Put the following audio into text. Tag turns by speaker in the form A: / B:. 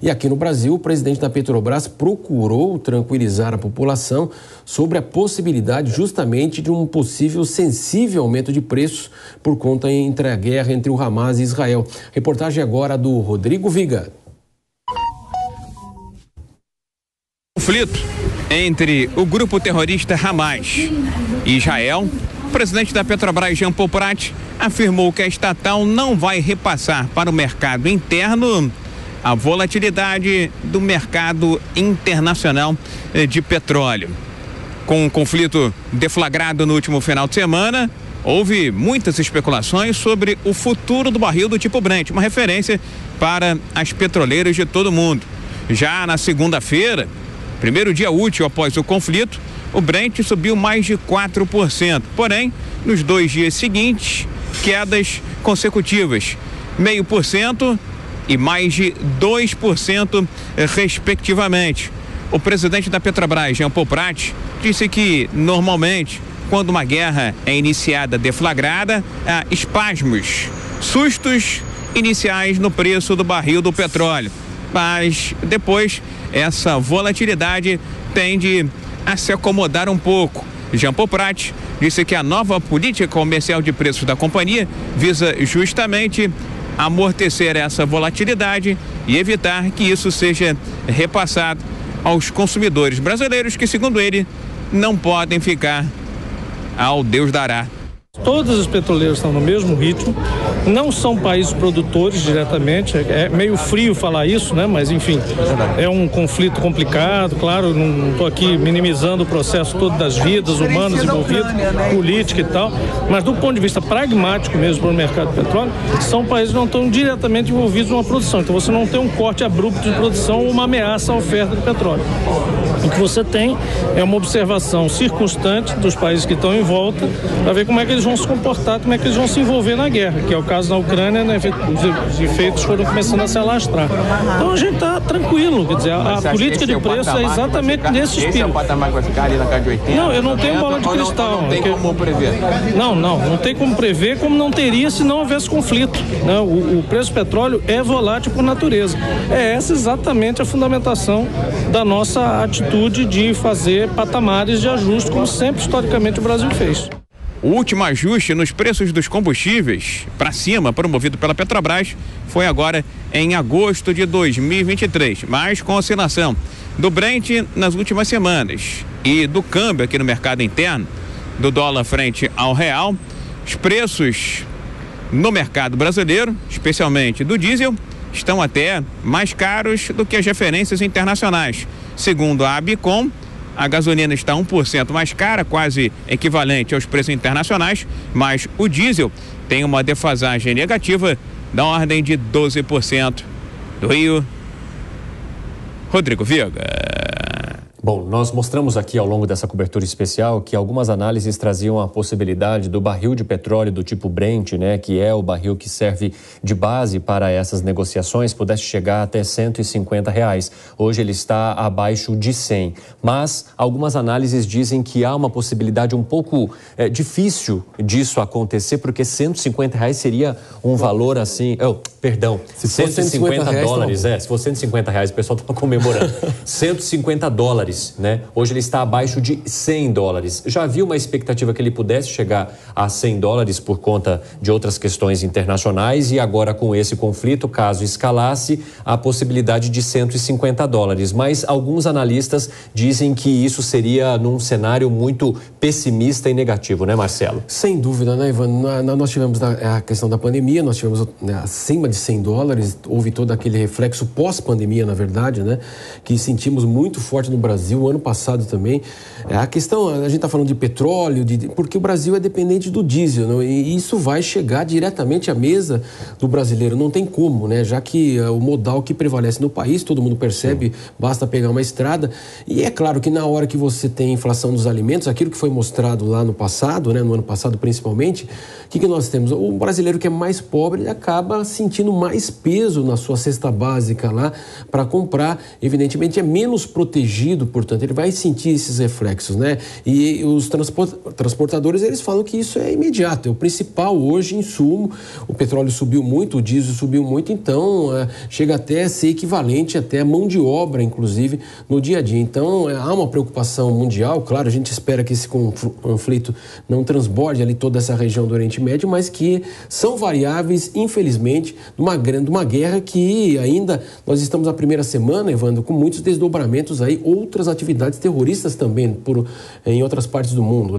A: E aqui no Brasil, o presidente da Petrobras procurou tranquilizar a população sobre a possibilidade justamente de um possível sensível aumento de preços por conta entre a guerra entre o Hamas e Israel. Reportagem agora do Rodrigo Viga.
B: Conflito entre o grupo terrorista Hamas e Israel. O presidente da Petrobras, Jean Paul Prat, afirmou que a estatal não vai repassar para o mercado interno a volatilidade do mercado internacional de petróleo. Com o conflito deflagrado no último final de semana, houve muitas especulações sobre o futuro do barril do tipo Brent, uma referência para as petroleiras de todo o mundo. Já na segunda-feira, primeiro dia útil após o conflito, o Brent subiu mais de 4%. Porém, nos 2 dias seguintes, quedas consecutivas, 0,5% e mais de 2%, respectivamente. O presidente da Petrobras, Jean Paul Prat, disse que, normalmente, quando uma guerra é iniciada deflagrada, há espasmos, sustos iniciais no preço do barril do petróleo. Mas depois essa volatilidade tende a se acomodar um pouco. Jean Paul Prat disse que a nova política comercial de preços da companhia visa justamente amortecer essa volatilidade e evitar que isso seja repassado aos consumidores brasileiros que, segundo ele, não podem ficar ao Deus dará.
C: Todas as petroleiras estão no mesmo ritmo, não são países produtores diretamente, é meio frio falar isso, né? Mas enfim, é um conflito complicado, claro, não estou aqui minimizando o processo todo das vidas humanas envolvidas, política e tal, mas do ponto de vista pragmático mesmo para o mercado de petróleo, são países que não estão diretamente envolvidos numa produção, então você não tem um corte abrupto de produção ou uma ameaça à oferta de petróleo. O que você tem é uma observação circunstante dos países que estão em volta para ver como é que eles vão se comportar, como é que eles vão se envolver na guerra, que é o caso na Ucrânia, né? Os efeitos foram começando a se alastrar. Então a gente está tranquilo, quer dizer, a política de preço é exatamente nesse espírito. Esse é o patamar que vai ficar ali na casa de 80? Não, eu não tenho bola de cristal.
B: Não tem como prever?
C: Não tem como prever, como não teria se não houvesse conflito. Né? O preço do petróleo é volátil por natureza. É essa exatamente a fundamentação da nossa atitude de fazer patamares de ajuste, como sempre historicamente o Brasil fez.
B: O último ajuste nos preços dos combustíveis para cima, promovido pela Petrobras, foi agora em agosto de 2023, mas com oscilação do Brent nas últimas semanas e do câmbio aqui no mercado interno, do dólar frente ao real, os preços no mercado brasileiro, especialmente do diesel, estão até mais caros do que as referências internacionais. Segundo a Abicom, a gasolina está 1% mais cara, quase equivalente aos preços internacionais, mas o diesel tem uma defasagem negativa da ordem de 12%. Do Rio, Rodrigo Viga.
D: Bom, nós mostramos aqui ao longo dessa cobertura especial que algumas análises traziam a possibilidade do barril de petróleo do tipo Brent, né, que é o barril que serve de base para essas negociações, pudesse chegar até R$150. Hoje ele está abaixo de 100. Mas algumas análises dizem que há uma possibilidade um pouco difícil disso acontecer, porque R$150 seria um valor assim...
A: Se fosse
D: $150, se fosse R$150, o pessoal estava comemorando. $150. Né? Hoje ele está abaixo de $100. Já havia uma expectativa que ele pudesse chegar a $100 por conta de outras questões internacionais e agora com esse conflito, caso escalasse, a possibilidade de $150. Mas alguns analistas dizem que isso seria num cenário muito pessimista e negativo, né, Marcelo?
A: Sem dúvida, né, Ivan? Nós tivemos a questão da pandemia, nós tivemos acima de $100, houve todo aquele reflexo pós-pandemia, na verdade, né, que sentimos muito forte no Brasil, ano passado também. A questão, a gente está falando de petróleo, porque o Brasil é dependente do diesel, né? E isso vai chegar diretamente à mesa do brasileiro, não tem como, né? Já que o modal que prevalece no país, todo mundo percebe, basta pegar uma estrada. E é claro que na hora que você tem inflação dos alimentos, aquilo que foi mostrado lá no passado, né? No ano passado principalmente, o que nós temos? O brasileiro que é mais pobre, ele acaba sentindo mais peso na sua cesta básica lá para comprar, evidentemente é menos protegido portanto, ele vai sentir esses reflexos, né? E os transportadores, eles falam que isso é imediato, é o principal hoje insumo. O petróleo subiu muito, o diesel subiu muito, então chega até a ser equivalente até a mão de obra, inclusive, no dia a dia. Então, há uma preocupação mundial, claro, a gente espera que esse conflito não transborde ali toda essa região do Oriente Médio, mas que são variáveis, infelizmente, de uma guerra que ainda nós estamos na primeira semana, Evandro, com muitos desdobramentos aí, outras atividades terroristas também em outras partes do mundo.